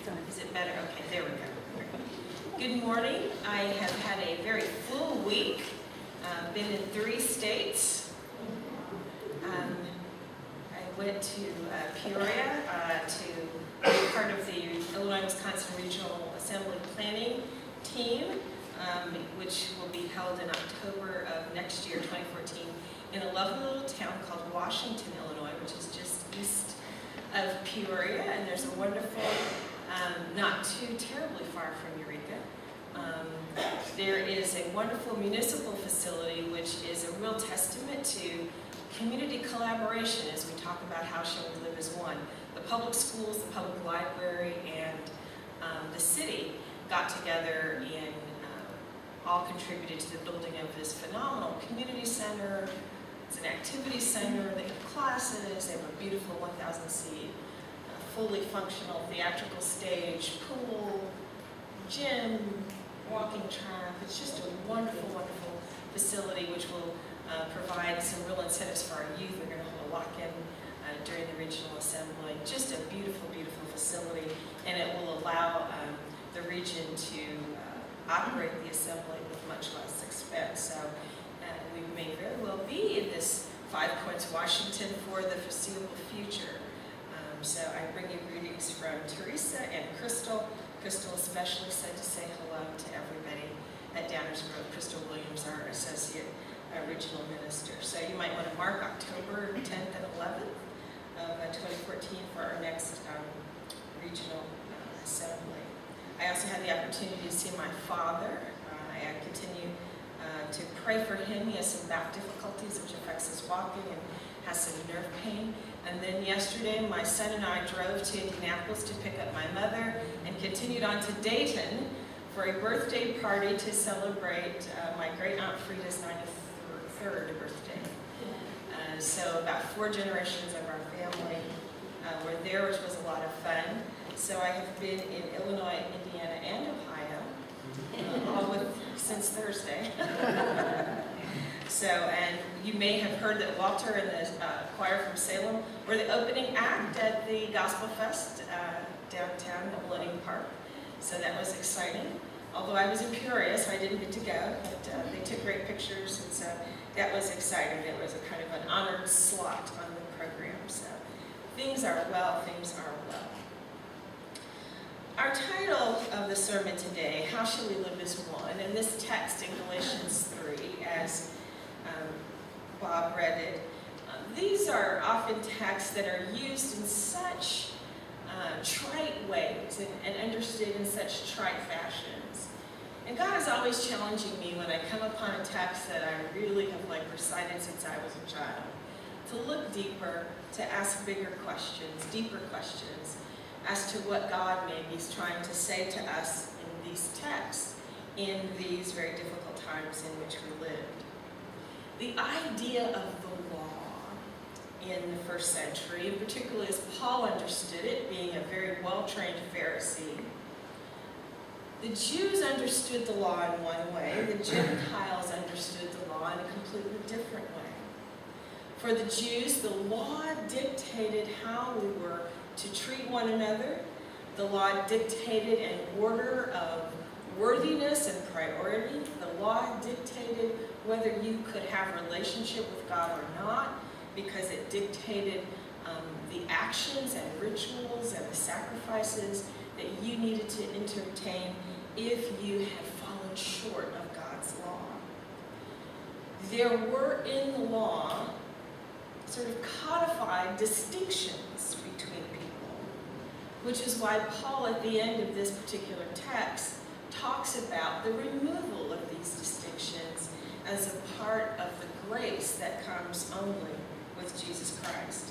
Is it better? Okay, there we go. Good morning. I have had a very full week. Been in 3 states. I went to Peoria to be part of the Illinois-Wisconsin Regional Assembly Planning Team, which will be held in October of next year, 2014, in a lovely little town called Washington, Illinois, which is just east of Peoria, and there's a wonderful, not too terribly far from Eureka. There is a wonderful municipal facility which is a real testament to community collaboration as we talk about how shall we live as one. The public schools, the public library, and the city got together and all contributed to the building of this phenomenal community center. It's an activity center. They have classes. They have a beautiful 1,000-seat, fully functional theatrical stage, pool, gym, walking track. It's just a wonderful, wonderful facility which will provide some real incentives for our youth. We're going to hold a lock-in during the regional assembly. Just a beautiful, beautiful facility, and it will allow the region to operate the assembly with much less expense. So we may very well be in this Five Points, Washington for the foreseeable future. So I bring you greetings from Teresa and Crystal. Crystal especially said to say hello to everybody at Downers Grove. Crystal Williams, our Associate Regional Minister. So you might want to mark October 10th and 11th of 2014 for our next regional assembly. I also had the opportunity to see my father. I continue to pray for him. He has some back difficulties which affects his walking and has some nerve pain. And then yesterday, my son and I drove to Indianapolis to pick up my mother and continued on to Dayton for a birthday party to celebrate my great-aunt Frida's 93rd birthday. So about 4 generations of our family were there, which was a lot of fun. So I have been in Illinois, Indiana, and Ohio, all since Thursday. So, and you may have heard that Walter and the choir from Salem were the opening act at the Gospel Fest downtown at Millennium Park. So that was exciting. Although I was in Peoria, so I didn't get to go, but they took great pictures, and so that was exciting. It was a kind of an honored slot on the program. So things are well, things are well. Our title of the sermon today, How Shall We Live as One? And this text in Galatians 3, as Bob read it, these are often texts that are used in such trite ways and understood in such trite fashions. And God is always challenging me when I come upon a text that I really have recited since I was a child, to look deeper, to ask bigger questions, deeper questions, as to what God maybe is trying to say to us in these texts, in these very difficult times in which we lived. The idea of the law in the first century, and particularly as Paul understood it, being a very well-trained Pharisee, the Jews understood the law in one way, the Gentiles understood the law in a completely different way. For the Jews, the law dictated how we were to treat one another. The law dictated an order of worthiness and priority. The law dictated whether you could have a relationship with God or not, because it dictated the actions and rituals and the sacrifices that you needed to entertain if you had fallen short of God's law. There were in the law sort of codified distinctions between people, which is why Paul at the end of this particular text talks about the removal of these distinctions as a part of the grace that comes only with Jesus Christ.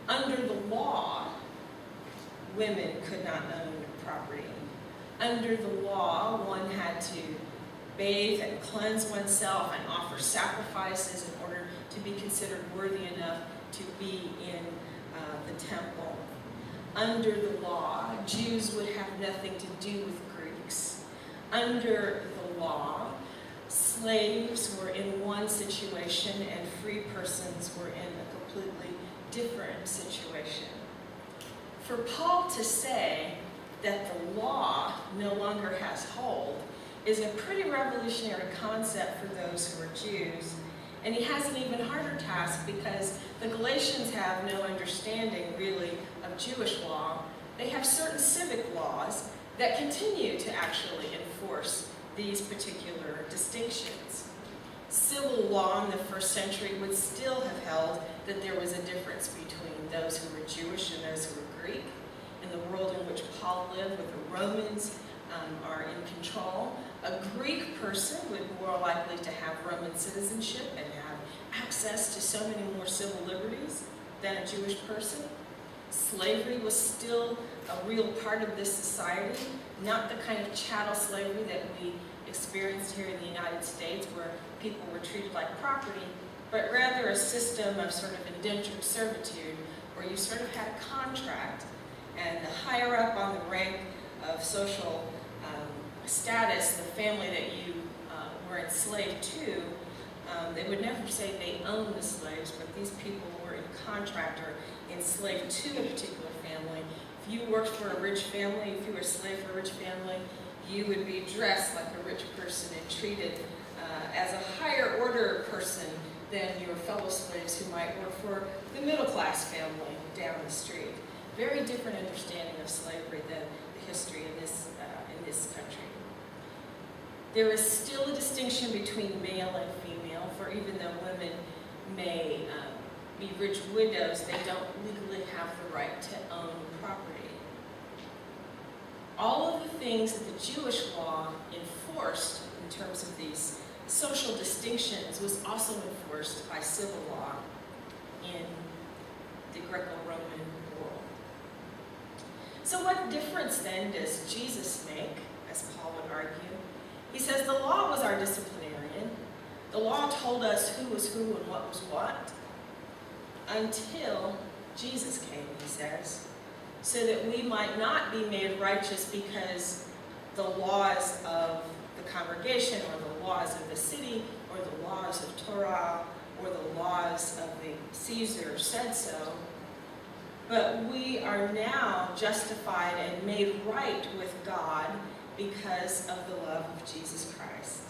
Under the law, women could not own property. Under the law, one had to bathe and cleanse oneself and offer sacrifices in order to be considered worthy enough to be in the temple. Under the law, Jews would have nothing to do with Greeks. Under the law, slaves were in one situation and free persons were in a completely different situation. for Paul to say that the law no longer has hold is a pretty revolutionary concept for those who are Jews. And he has an even harder task because the Galatians have no understanding, really, of Jewish law. They have certain civic laws that continue to actually enforce these particular distinctions. Civil law in the first century would still have held that there was a difference between those who were Jewish and those who were Greek. In the world in which Paul lived, with the Romans are in control, a Greek person would be more likely to have Roman citizenship and have access to so many more civil liberties than a Jewish person. Slavery was still a real part of this society, not the kind of chattel slavery that we experienced here in the United States where people were treated like property, but rather a system of sort of indentured servitude where you sort of had a contract, and the higher up on the rank of social status, the family that you were enslaved to, they would never say they owned the slaves, but these people were in contract or enslaved to a particular family. If you worked for a rich family, if you were a slave for a rich family, you would be dressed like a rich person and treated as a higher order person than your fellow slaves who might work for the middle class family down the street. Very different understanding of slavery than the history in this country. There is still a distinction between male and female, for even though women may be rich widows, they don't legally have the right to own property. All of the things that the Jewish law enforced in terms of these social distinctions was also enforced by civil law in the Greco-Roman world. So what difference then does Jesus make, as Paul would argue? He says the law was our disciplinarian. The law told us who was who and what was what, until Jesus came, he says, so that we might not be made righteous because the laws of the congregation or the laws of the city or the laws of Torah or the laws of the Caesar said so, but we are now justified and made right with God because of the love of Jesus Christ.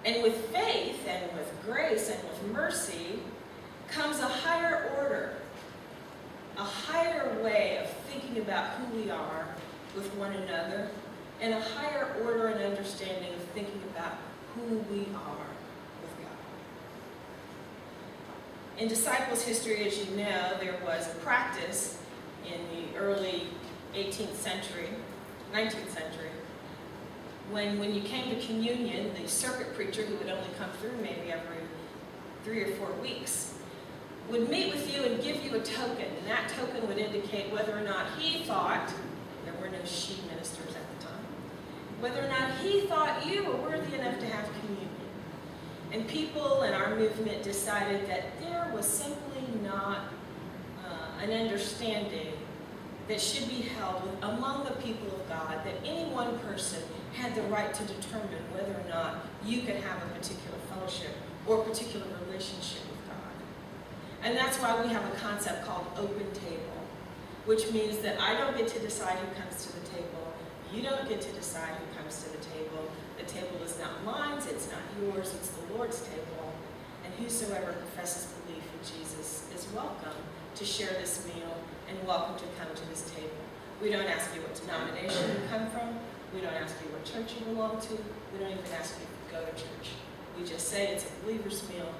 And with faith and with grace and with mercy comes a higher order, a higher way of thinking about who we are with one another, and a higher order and understanding of thinking about who we are with God. In disciples' history, as you know, there was a practice in the early 18th century, 19th century, when you came to communion, the circuit preacher, who would only come through maybe every 3 or 4 weeks, would meet with you and give you a token, and that token would indicate whether or not he thought, there were no she ministers at the time, whether or not he thought you were worthy enough to have communion. And people in our movement decided that there was simply not an understanding that should be held among the people of God, that any one person had the right to determine whether or not you could have a particular fellowship or a particular relationship with God. And that's why we have a concept called open table, which means that I don't get to decide who comes to the table. You don't get to decide who comes to the table. The table is not mine, it's not yours, it's the Lord's table. And whosoever professes belief in Jesus is welcome to share this meal and welcome to come to this table. We don't ask you what denomination you come from. We don't ask you what church you belong to. We don't even ask you to go to church. We just say it's a believer's meal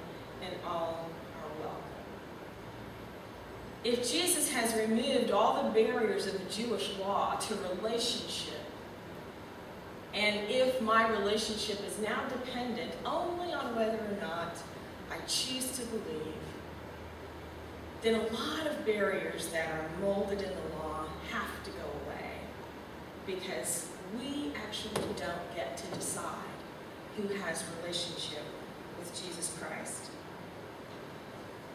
and all are welcome. If Jesus has removed all the barriers of the Jewish law to relationship, and if my relationship is now dependent only on whether or not I choose to believe, then a lot of barriers that are molded in the law have to go away, because we actually don't get to decide who has relationship with Jesus Christ.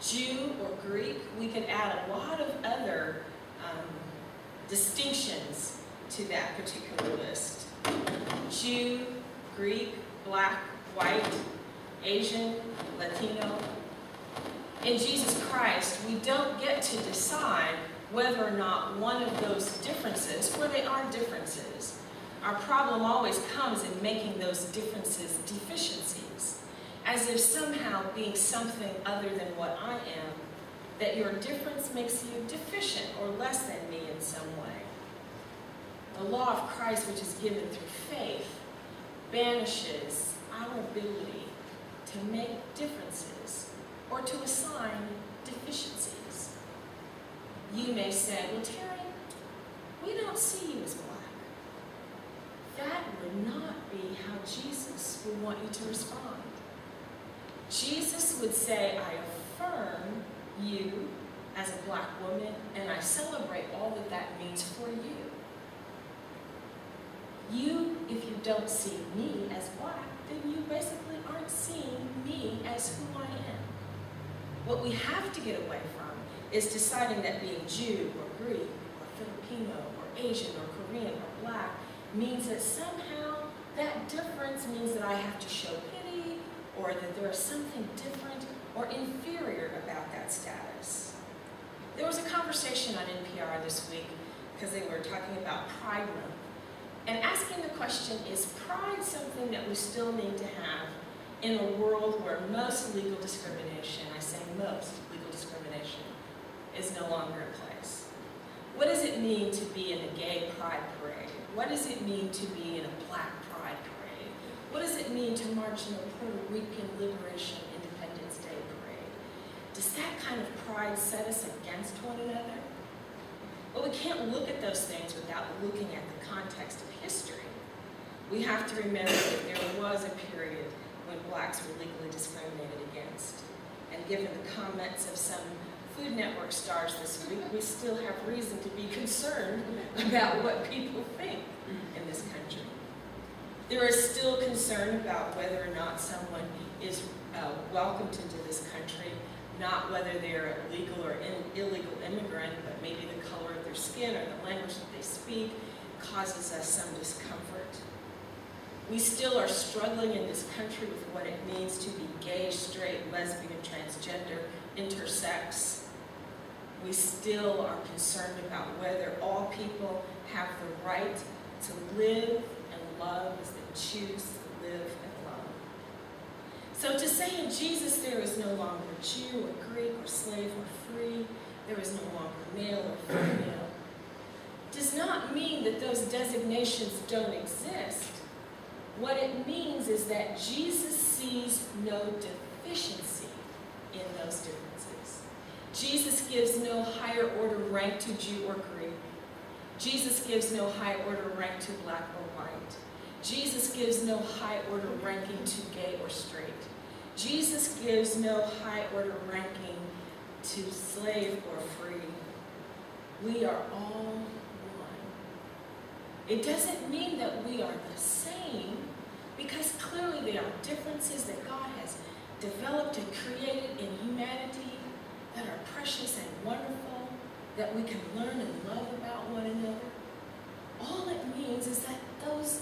Jew or Greek, we could add a lot of other distinctions to that particular list. Jew, Greek, black, white, Asian, Latino. In Jesus Christ, we don't get to decide whether or not one of those differences, where they are differences, our problem always comes in making those differences deficiencies, as if somehow being something other than what I am, that your difference makes you deficient or less than me in some way. The law of Christ, which is given through faith, banishes our ability to make differences or to assign deficiencies. You may say, well, Terry, we don't see you as black. That would not be how Jesus would want you to respond. Jesus would say, I affirm you as a black woman, and I celebrate all that that means for you. You, if you don't see me as black, then you basically aren't seeing me as who I am. What we have to get away from is deciding that being Jew or Greek or Filipino or Asian or Korean or black means that somehow that difference means that I have to show pity or that there is something different or inferior about that status. There was a conversation on NPR this week because they were talking about Pride Month and asking the question, is pride something that we still need to have in a world where most legal discrimination, I say most legal discrimination, is no longer in place? What does it mean to be in a gay pride parade? What does it mean to be in a black pride parade? What does it mean to march in a Puerto Rican Liberation Independence Day parade? Does that kind of pride set us against one another? Well, we can't look at those things without looking at the context of history. We have to remember that there was a period when blacks were legally discriminated against. And given the comments of some Food Network stars this week, we still have reason to be concerned about what people think in this country. There is still concern about whether or not someone is welcomed into this country, not whether they're a legal or illegal immigrant, but maybe the color of their skin or the language that they speak causes us some discomfort. We still are struggling in this country with what it means to be gay, straight, lesbian, transgender, intersex. We still are concerned about whether all people have the right to live and love as they choose to live and love. So to say in Jesus there is no longer Jew or Greek or slave or free, there is no longer male or female, does not mean that those designations don't exist. What it means is that Jesus sees no deficiency in those differences. Jesus gives no higher order rank to Jew or Greek. Jesus gives no high order rank to black or white. Jesus gives no high order ranking to gay or straight. Jesus gives no high order ranking to slave or free. We are all one. It doesn't mean that we are the same, because clearly there are differences that God has developed and created in humanity that are precious and wonderful, that we can learn and love about one another. All it means is that those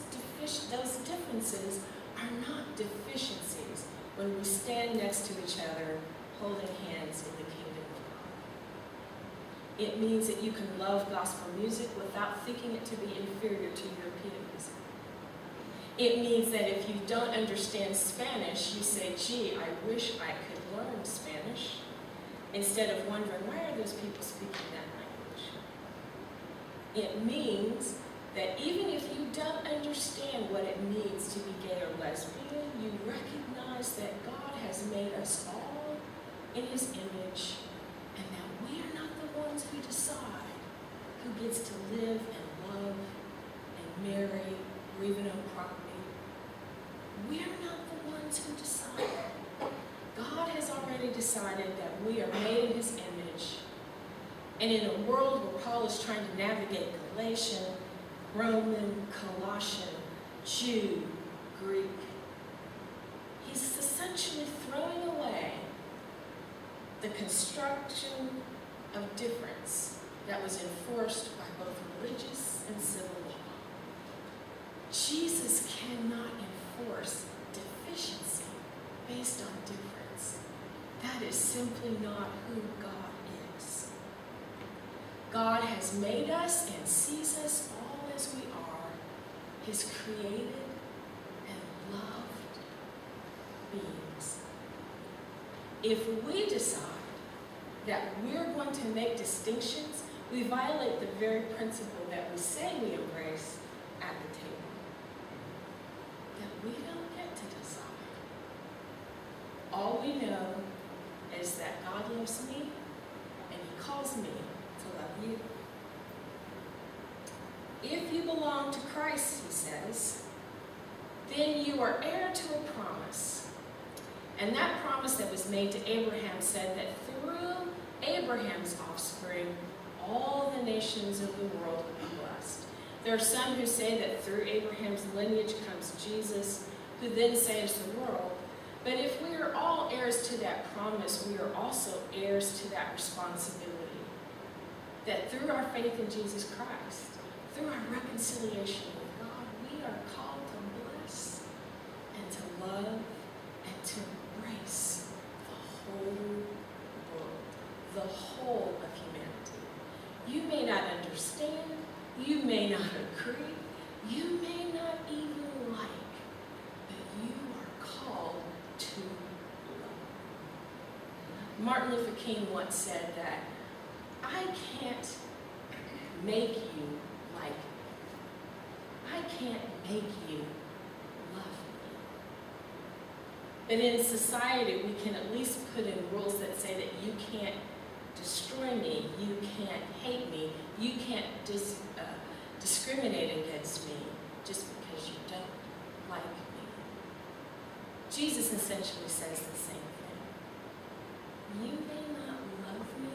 differences are not deficiencies when we stand next to each other holding hands in the kingdom of God. It means that you can love gospel music without thinking it to be inferior to European music. It means that if you don't understand Spanish, you say, gee, I wish I could learn Spanish, instead of wondering, why are those people speaking that language? It means that even if you don't understand what it means to be gay or lesbian, you recognize that God has made us all in His image, and that we are not the ones who decide who gets to live and love and marry or even own property. We are not the ones who decide. God has already decided that we are made in His image. And in a world where Paul is trying to navigate Galatian, Roman, Colossian, Jew, Greek, he's essentially throwing away the construction of difference that was enforced by both religious and civil law. Jesus cannot enforce deficiency based on difference. That is simply not who God is. God has made us and sees us all as we are, his created and loved beings. If we decide that we're going to make distinctions, we violate the very principle that we say we embrace at the table. That we don't get to decide. All we know is that God loves me and he calls me to love you. If you belong to Christ, he says, then you are heir to a promise. And that promise that was made to Abraham said that through Abraham's offspring, all the nations of the world will be blessed. There are some who say that through Abraham's lineage comes Jesus, who then saves the world. But if we are all heirs to that promise, we are also heirs to that responsibility. That through our faith in Jesus Christ, through our reconciliation with God, we are called to bless and to love and to embrace the whole world, the whole of humanity. You may not understand, you may not agree, you may not even like, but you are called to love. Martin Luther King once said that I can't make you like me. I can't make you love me. But in society, we can at least put in rules that say that you can't destroy me, you can't hate me, you can't discriminate against me just because you don't like me. Jesus essentially says the same thing. You may not love me,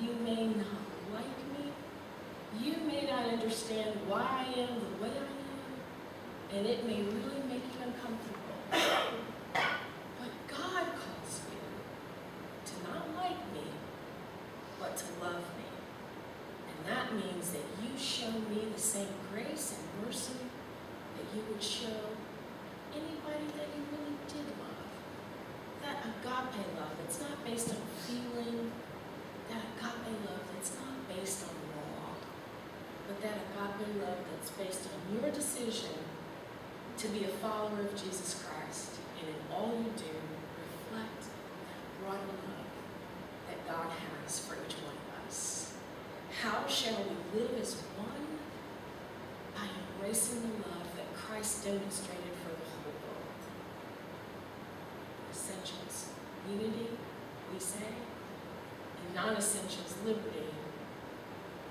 you may not like me, you may not understand why I am the way I am, and it may really make you uncomfortable. But God calls you to not like me, but to love me. And that means that you show me the same grace and mercy that you would show anybody that you really did love. That agape love that's not based on feeling, that agape love that's not based on law, but that agape love that's based on your decision to be a follower of Jesus Christ, and in all you do, reflect that broader love that God has for each one of us. How shall we live as one? By embracing the love that Christ demonstrated for the whole world. Essentials, unity, we say, and non-essentials, liberty,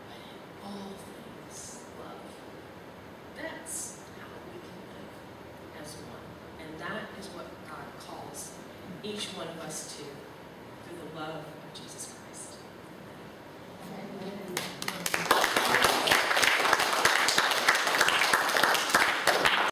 but in all things, love. That's how we can live as one. And that is what God calls each one of us to through the love of Jesus Christ. Amen.